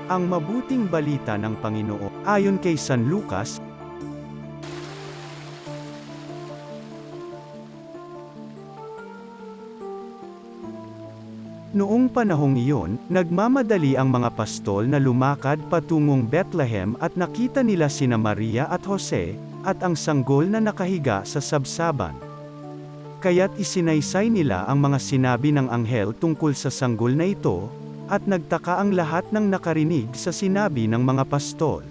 Ang mabuting balita ng Panginoon, ayon kay San Lucas. Noong panahong iyon, nagmamadali ang mga pastol na lumakad patungong Bethlehem at nakita nila sina Maria at Jose, at ang sanggol na nakahiga sa sabsaban. Kaya't isinaysay nila ang mga sinabi ng anghel tungkol sa sanggol na ito, at nagtaka ang lahat ng nakarinig sa sinabi ng mga pastol.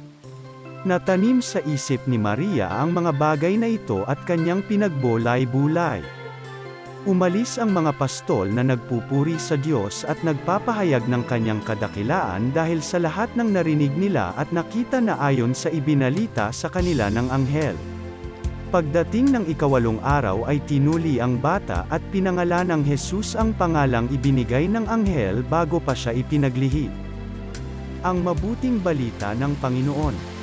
Natanim sa isip ni Maria ang mga bagay na ito at kanyang pinagbulay-bulay. Umalis ang mga pastol na nagpupuri sa Diyos at nagpapahayag ng kanyang kadakilaan dahil sa lahat ng narinig nila at nakita na ayon sa ibinalita sa kanila ng anghel. Pagdating ng ikawalong araw ay tinuli ang bata at pinangalanang Jesus ang pangalang ibinigay ng anghel bago pa siya ipinaglihim. Ang mabuting balita ng Panginoon.